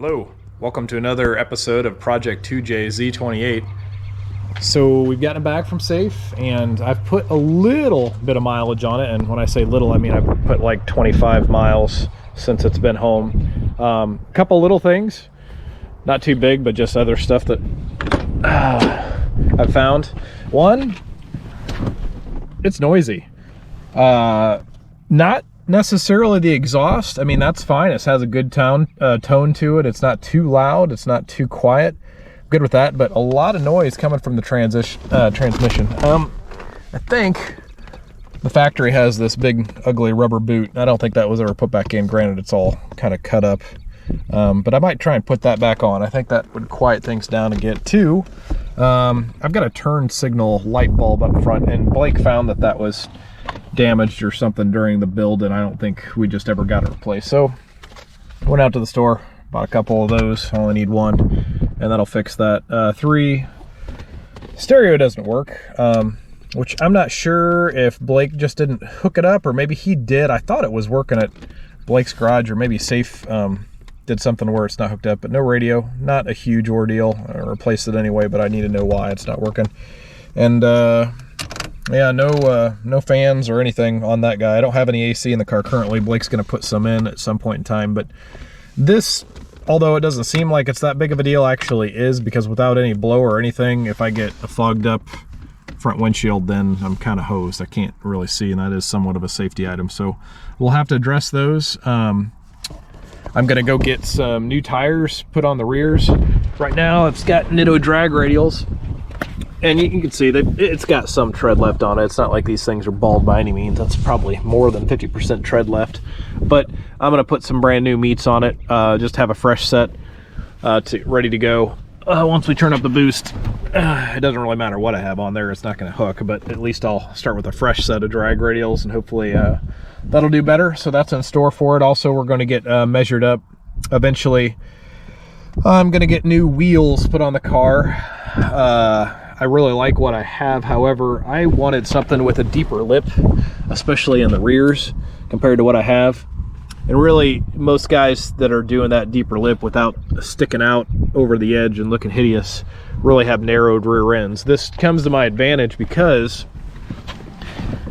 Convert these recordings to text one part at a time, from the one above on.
Hello, welcome to another episode of Project 2J Z28. So we've gotten it back from safe and I've put a little bit of mileage on it, and when I say little I mean I've put like 25 miles since it's been home. A couple little things, not too big, but just other stuff that I've found. One, it's noisy. Not necessarily the exhaust. I mean, that's fine. It has a good tone to it. It's not too loud. It's not too quiet. Good with that, but a lot of noise coming from the transmission. I think the factory has this big, ugly rubber boot. I don't think that was ever put back in. Granted, it's all kind of cut up. But I might try and put that back on. I think that would quiet things down a bit too. I've got a turn signal light bulb up front, and Blake found that that was damaged or something during the build, and I don't think we just ever got it replaced. So went out to the store, bought a couple of those. I only need one, and that'll fix that. 3, stereo doesn't work, which I'm not sure if Blake just didn't hook it up, or maybe he did. I thought it was working at Blake's garage, or maybe Safe did something where it's not hooked up. But no radio, not a huge ordeal. I replaced it anyway, but I need to know why it's not working. And yeah, no fans or anything on that guy. I don't have any AC in the car currently. Blake's gonna put some in at some point in time, but this, although it doesn't seem like it's that big of a deal, actually is, because without any blow or anything, if I get a fogged up front windshield, then I'm kind of hosed. I can't really see, and that is somewhat of a safety item. So we'll have to address those. I'm gonna go get some new tires put on the rears. Right now it's got Nitto drag radials, and you can see that it's got some tread left on it. It's not like these things are bald by any means. That's probably more than 50% tread left. But I'm gonna put some brand new meats on it, just have a fresh set ready to go. Once we turn up the boost, it doesn't really matter what I have on there. It's not gonna hook, but at least I'll start with a fresh set of drag radials, and hopefully that'll do better. So that's in store for it. Also, we're gonna get measured up eventually. I'm gonna get new wheels put on the car. I really like what I have. However, I wanted something with a deeper lip, especially in the rears, compared to what I have. And really, most guys that are doing that deeper lip without sticking out over the edge and looking hideous really have narrowed rear ends. This comes to my advantage because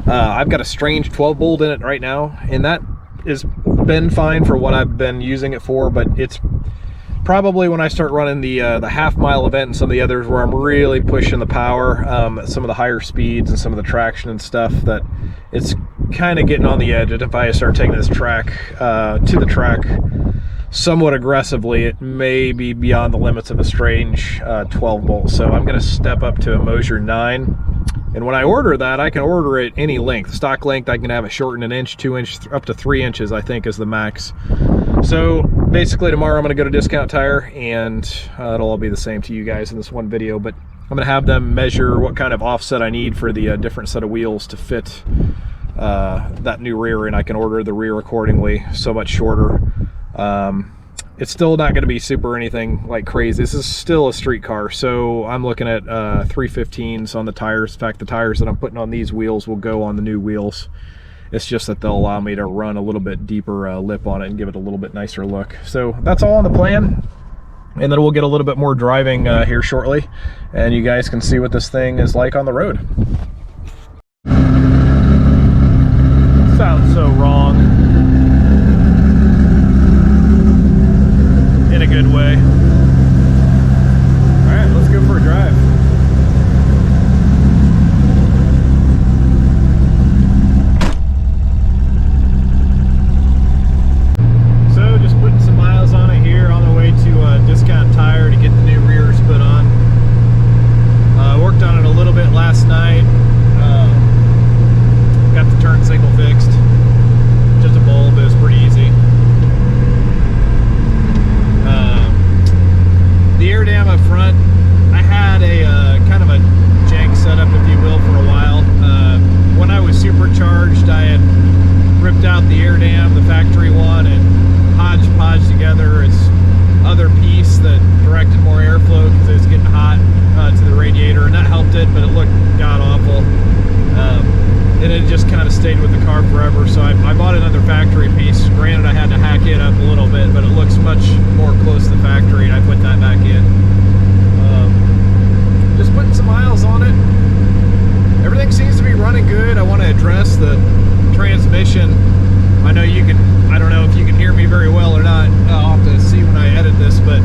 I've got a strange 12 bolt in it right now, and that has been fine for what I've been using it for, but it's probably when I start running the half-mile event and some of the others where I'm really pushing the power, some of the higher speeds and some of the traction and stuff, that it's kind of getting on the edge. And if I start taking this track to the track somewhat aggressively, it may be beyond the limits of a strange 12 bolt. So I'm going to step up to a Mosier 9. And when I order that, I can order it any length. Stock length, I can have it shortened 1 inch, 2 inch, up to 3 inches, I think is the max. So basically tomorrow I'm gonna go to Discount Tire, and it'll all be the same to you guys in this one video, but I'm gonna have them measure what kind of offset I need for the different set of wheels to fit that new rear, and I can order the rear accordingly, so much shorter. It's still not going to be super anything like crazy. This is still a street car, so I'm looking at 315s on the tires. In fact, the tires that I'm putting on these wheels will go on the new wheels. It's just that they'll allow me to run a little bit deeper lip on it and give it a little bit nicer look. So that's all on the plan, and then we'll get a little bit more driving here shortly, and you guys can see what this thing is like on the road. Sounds so wrong. In a good way. All right, let's go for a drive. So just putting some miles on it here on the way to Discount Tire to get the new rears put on. Worked on it a little bit last night. Got the turn signal fixed. Just a bulb, it was pretty easy. The air dam up front, I had a it just kind of stayed with the car forever. So I bought another factory piece. Granted, I had to hack it up a little bit, but it looks much more close to the factory, and I put that back in. Just putting some miles on it. Everything seems to be running good. I want to address the transmission. I know you can, I don't know if you can hear me very well or not. I'll have to see when I edit this, but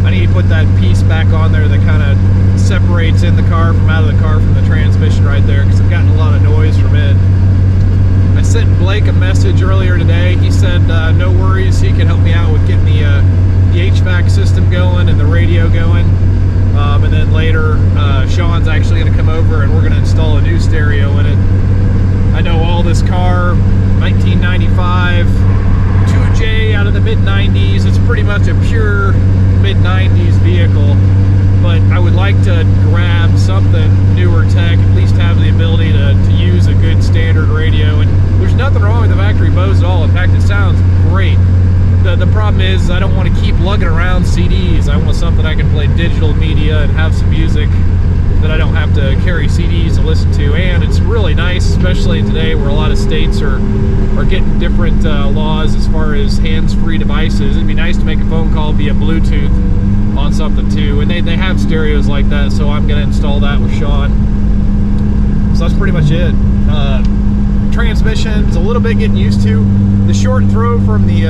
I need to put that piece back on there that kind of separates in the car from out of the car from the transmission right there, because I've gotten a lot of noise from it. I sent Blake a message earlier today. He said no worries, he can help me out with getting the HVAC system going and the radio going. And then later, Sean's actually going to come over and we're going to install a new stereo in it. I know all this car, 1995, 2J out of the mid-90s. It's pretty much a pure mid-90s vehicle, but I would like to grab something newer tech, at least have the ability to use a good standard radio. And there's nothing wrong with the factory Bose at all. In fact, it sounds great. The problem is I don't want to keep lugging around CDs. I want something I can play digital media and have some music that I don't have to carry CDs to listen to. And it's really nice, especially today where a lot of states are getting different laws as far as hands-free devices. It'd be nice to make a phone call via Bluetooth on something too. And they have stereos like that, so I'm going to install that with Sean. So that's pretty much it. Transmission's a little bit getting used to. The short throw from the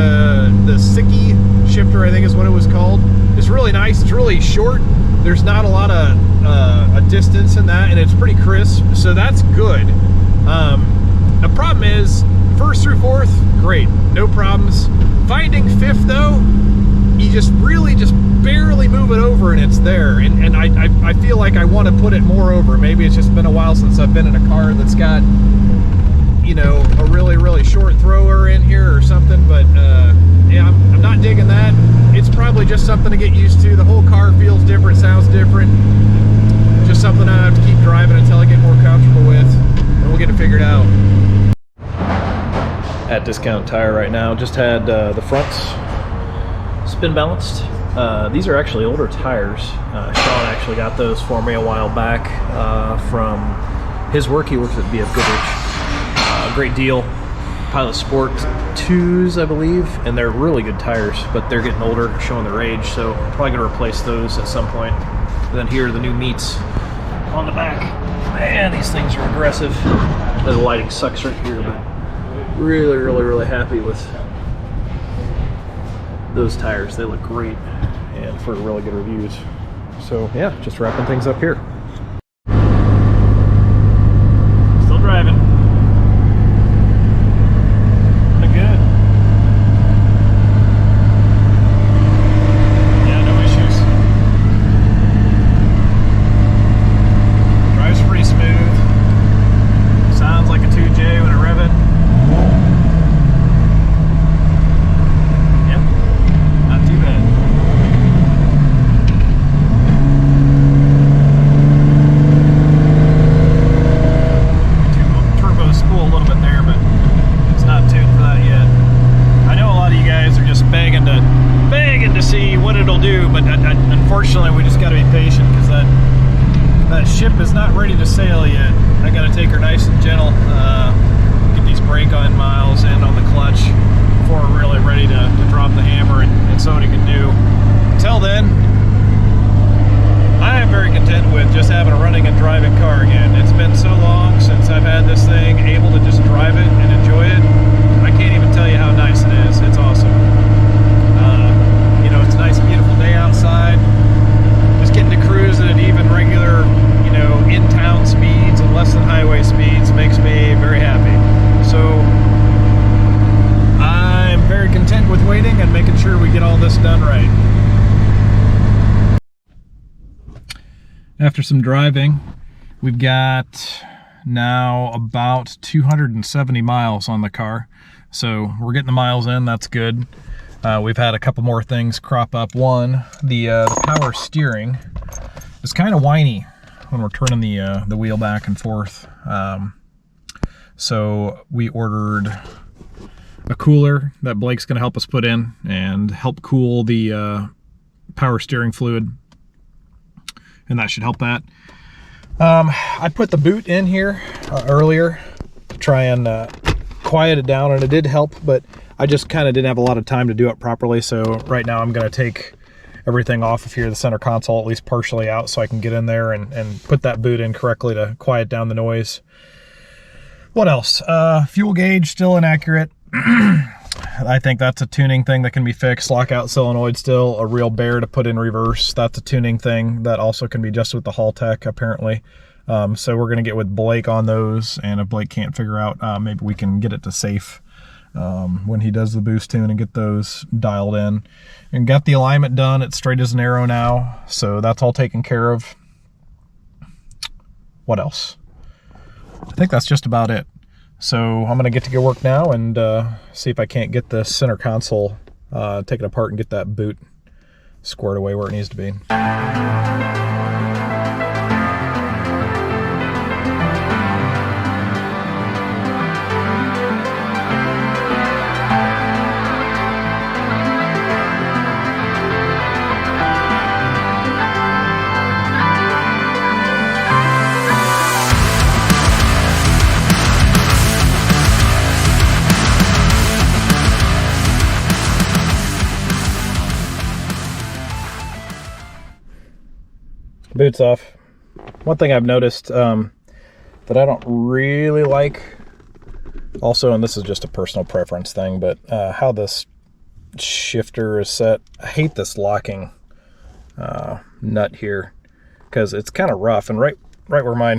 Sicky shifter, I think is what it was called, is really nice. It's really short. There's not a lot of a distance in that, and it's pretty crisp, so that's good. The problem is, first through fourth, great, no problems. Finding fifth though, you just really just barely move it over and it's there. And I feel like I want to put it more over. Maybe it's just been a while since I've been in a car that's got, you know, a really short thrower in here or something, but yeah, I'm not digging that. It's probably just something to get used to. The whole car feels different, sounds different. Just something I have to keep driving until I get more comfortable with, and we'll get it figured out. At Discount Tire right now, just had the fronts spin balanced. These are actually older tires. Sean actually got those for me a while back from his work. He works at BF Goodrich. Great deal. Pilot Sport 2s, I believe, and they're really good tires, but they're getting older, showing their age, so I'm probably going to replace those at some point. And then here are the new meats on the back. Man, these things are aggressive. The lighting sucks right here, but really happy with those tires. They look great, and for really good reviews. So yeah, just wrapping things up here. Still driving. Unfortunately, we just got to be patient because that ship is not ready to sail yet. I got to take her nice and gentle, get these brake-on miles and on the clutch before we're really ready to drop the hammer and so what he can do. Until then, I am very content with just having a running and driving car again. It's been so long since I've had this thing, able to just drive it and enjoy it. I can't even tell you how nice it is. It's awesome. You know, it's a nice, beautiful day outside. Just getting to cruise at even regular, you know, in-town speeds and less than highway speeds makes me very happy. So I'm very content with waiting and making sure we get all this done right. After some driving, we've got now about 270 miles on the car. So we're getting the miles in, that's good. We've had a couple more things crop up. One, the power steering is kind of whiny when we're turning the wheel back and forth. So we ordered a cooler that Blake's going to help us put in and help cool the power steering fluid, and that should help that. I put the boot in here earlier, try and quiet it down, and it did help, but I just kind of didn't have a lot of time to do it properly. So right now I'm going to take everything off of here, the center console at least partially out, so I can get in there and put that boot in correctly to quiet down the noise. What else? Fuel gauge still inaccurate. I think that's a tuning thing that can be fixed. Lockout solenoid still a real bear to put in reverse. That's a tuning thing that also can be adjusted with the Haltech apparently. So we're going to get with Blake on those, and if Blake can't figure out, maybe we can get it to safe when he does the boost tune and get those dialed in. And got the alignment done. It's straight as an arrow now, so that's all taken care of. What else? I think that's just about it. So I'm going to get to work now and see if I can't get the center console taken apart and get that boot squared away where it needs to be. Boots off. One thing I've noticed that I don't really like also, and this is just a personal preference thing, but how this shifter is set. I hate this locking nut here because it's kind of rough, and right where my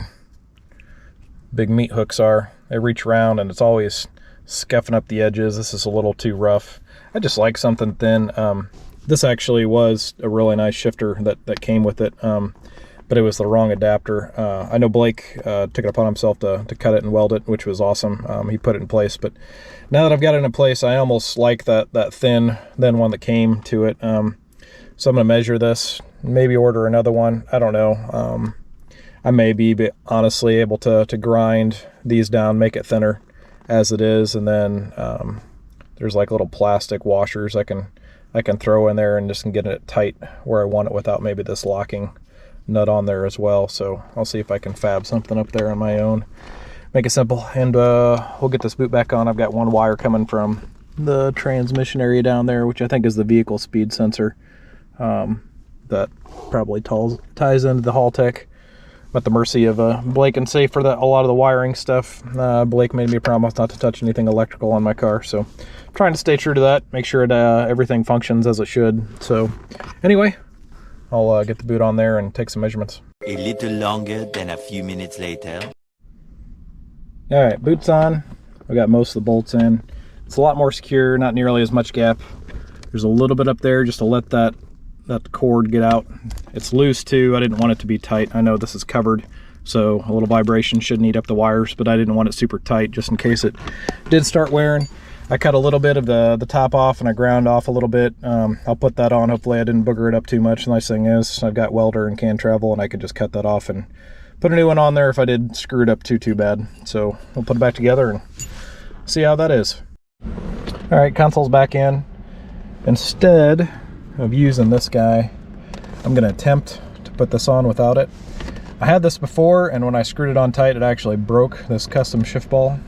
big meat hooks are, they reach around and it's always scuffing up the edges. This is a little too rough. I just like something thin. This actually was a really nice shifter that came with it, but it was the wrong adapter. I know Blake took it upon himself to cut it and weld it, which was awesome. He put it in place, but now that I've got it in place, I almost like that thin one that came to it. So I'm going to measure this, maybe order another one. I don't know. I may be honestly able to grind these down, make it thinner as it is, and then there's like little plastic washers I can throw in there and just get it tight where I want it without maybe this locking nut on there as well. So I'll see if I can fab something up there on my own, make it simple, and we'll get this boot back on. I've got one wire coming from the transmission area down there, which I think is the vehicle speed sensor. That probably ties into the Haltech. I'm at the mercy of Blake and Safe for a lot of the wiring stuff. Blake made me a promise not to touch anything electrical on my car, so I'm trying to stay true to that, make sure everything functions as it should. So anyway, I'll get the boot on there and take some measurements. A little longer than a few minutes later. All right, boot's on. We got most of the bolts in. It's a lot more secure, not nearly as much gap. There's a little bit up there just to let that cord get out. It's loose too. I didn't want it to be tight. I know this is covered, so a little vibration shouldn't eat up the wires, but I didn't want it super tight just in case it did start wearing. I cut a little bit of the top off and I ground off a little bit. I'll put that on. Hopefully I didn't booger it up too much. The nice thing is I've got welder and can travel, and I could just cut that off and put a new one on there if I did screw it up too bad. So we'll put it back together and see how that is. All right, console's back in. Instead of using this guy, I'm going to attempt to put this on without it. I had this before, and when I screwed it on tight, it actually broke this custom shift ball.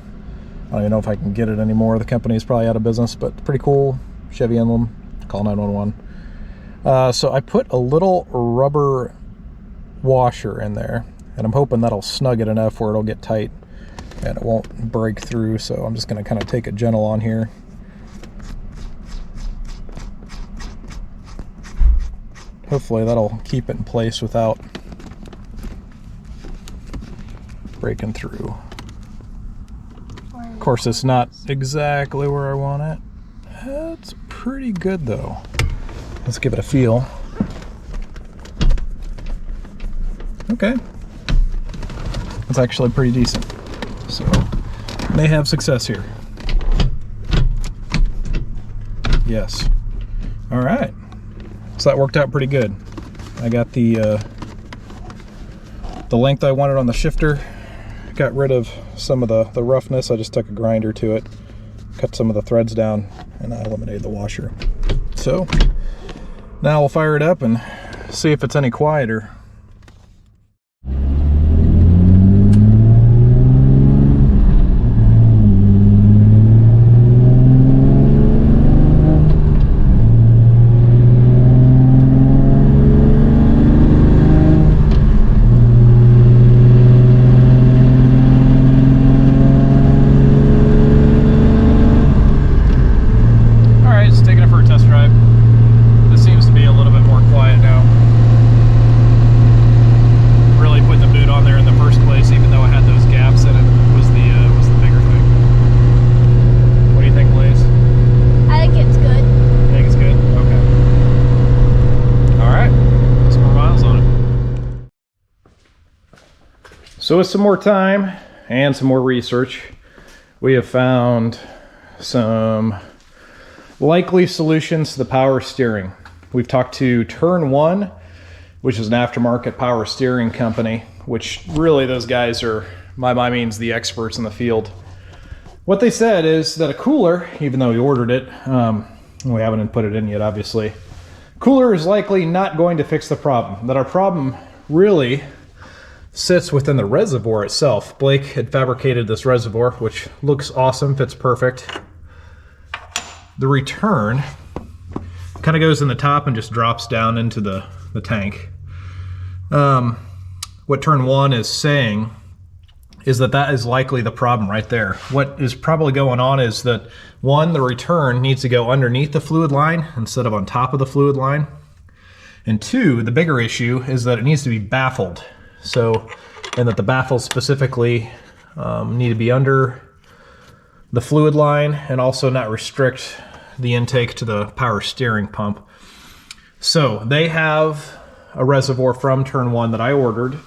I don't even know if I can get it anymore. The company's probably out of business, but pretty cool. Chevy emblem. Call 911. So I put a little rubber washer in there, and I'm hoping that'll snug it enough where it'll get tight and it won't break through. So I'm just going to kind of take it gentle on here. Hopefully that'll keep it in place without breaking through. Of course, it's not exactly where I want it. It's pretty good though. Let's give it a feel. Okay. It's actually pretty decent. So, may have success here. Yes. All right. So that worked out pretty good. I got the length I wanted on the shifter. Got rid of some of the roughness. I just took a grinder to it, cut some of the threads down, and I eliminated the washer. So now we'll fire it up and see if it's any quieter. So with some more time and some more research, we have found some likely solutions to the power steering. We've talked to Turn 1, which is an aftermarket power steering company, which really those guys are, by my means, the experts in the field. What they said is that a cooler, even though we ordered it, we haven't put it in yet, obviously, cooler is likely not going to fix the problem. That our problem really sits within the reservoir itself. Blake had fabricated this reservoir, which looks awesome, fits perfect. The return kind of goes in the top and just drops down into the tank. What Turn 1 is saying is that is likely the problem right there. What is probably going on is that, one, the return needs to go underneath the fluid line instead of on top of the fluid line. And two, the bigger issue is that it needs to be baffled. So, and that the baffles specifically need to be under the fluid line and also not restrict the intake to the power steering pump. So they have a reservoir from Turn 1 that I ordered.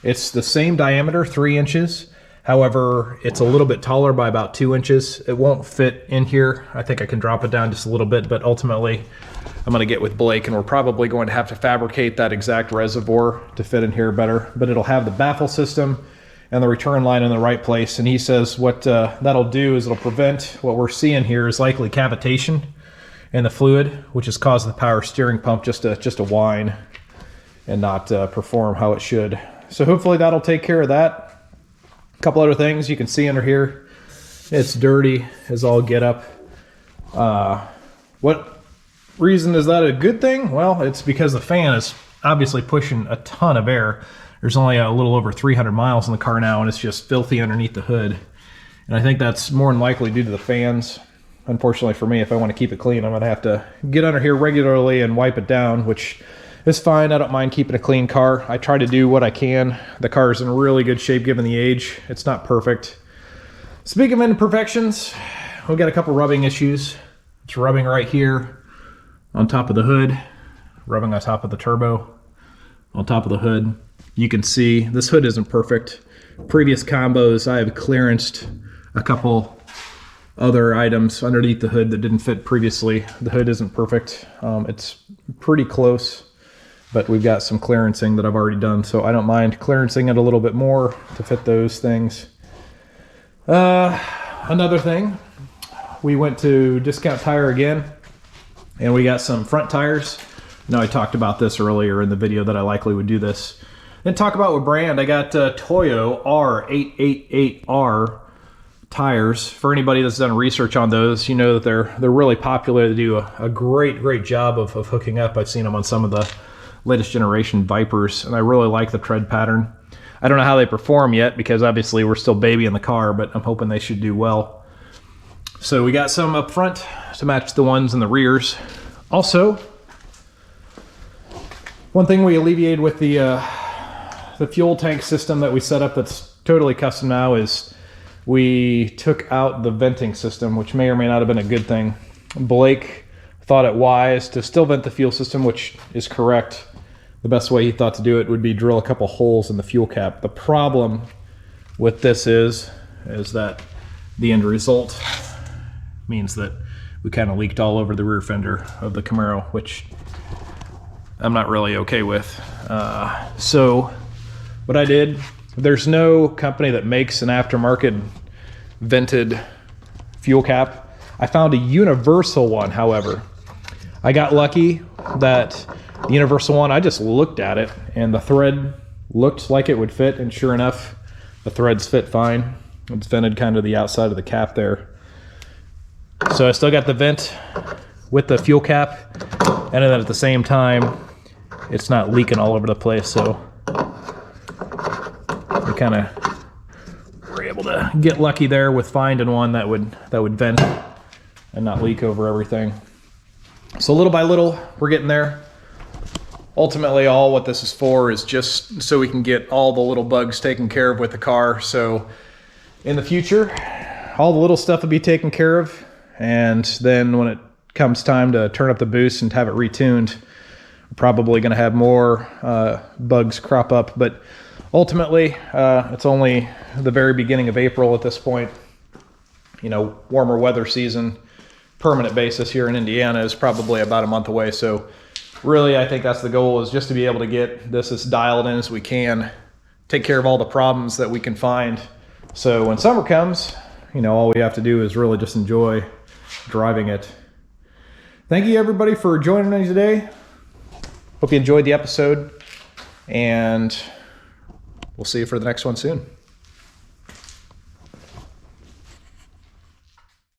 It's the same diameter, 3 inches. However, it's a little bit taller by about 2 inches. It won't fit in here. I think I can drop it down just a little bit, but ultimately I'm going to get with Blake and we're probably going to have to fabricate that exact reservoir to fit in here better. But it'll have the baffle system and the return line in the right place. And he says what that'll do is it'll prevent what we're seeing here is likely cavitation in the fluid, which has caused the power steering pump just to whine and not perform how it should. So hopefully that'll take care of that. A couple other things you can see under here. It's dirty as all get up. What reason is that a good thing? Well, it's because the fan is obviously pushing a ton of air. There's only a little over 300 miles in the car now, and it's just filthy underneath the hood. And I think that's more than likely due to the fans. Unfortunately for me, if I want to keep it clean, I'm going to have to get under here regularly and wipe it down, which is fine. I don't mind keeping a clean car. I try to do what I can. The car is in really good shape given the age. It's not perfect. Speaking of imperfections, we've got a couple rubbing issues. It's rubbing right here on top of the hood, rubbing on top of the turbo, on top of the hood. You can see this hood isn't perfect. Previous combos, I have clearanced a couple other items underneath the hood that didn't fit previously. The hood isn't perfect. It's pretty close, but we've got some clearancing that I've already done, so I don't mind clearancing it a little bit more to fit those things. Another thing, we went to Discount Tire again, and we got some front tires. Now, I talked about this earlier in the video that I likely would do this. Then talk about what brand. I got Toyo R888R tires. For anybody that's done research on those, you know that they're really popular. They do a great job of hooking up. I've seen them on some of the latest generation Vipers, and I really like the tread pattern. I don't know how they perform yet because obviously we're still babying the car, but I'm hoping they should do well. So we got some up front to match the ones in the rears. Also, one thing we alleviated with the fuel tank system that we set up that's totally custom now is we took out the venting system, which may or may not have been a good thing. Blake thought it wise to still vent the fuel system, which is correct. The best way he thought to do it would be drill a couple holes in the fuel cap. The problem with this is that the end result means that we kind of leaked all over the rear fender of the Camaro, which I'm not really okay with. So what I did, there's no company that makes an aftermarket vented fuel cap. I found a universal one, however. I got lucky that the universal one, I just looked at it and the thread looked like it would fit, and sure enough, the threads fit fine. It's vented kind of the outside of the cap there. So I still got the vent with the fuel cap, and then at the same time, it's not leaking all over the place, so we kind of were able to get lucky there with finding one that would vent and not leak over everything. So little by little, we're getting there. Ultimately, all what this is for is just so we can get all the little bugs taken care of with the car. So in the future, all the little stuff will be taken care of. And then when it comes time to turn up the boost and have it retuned, we're probably going to have more bugs crop up. But ultimately, it's only the very beginning of April at this point. You know, warmer weather season, permanent basis here in Indiana is probably about a month away. So really, I think that's the goal, is just to be able to get this as dialed in as we can, take care of all the problems that we can find. So when summer comes, you know, all we have to do is really just enjoy driving it. Thank you everybody for joining me today. Hope you enjoyed the episode, and we'll see you for the next one soon.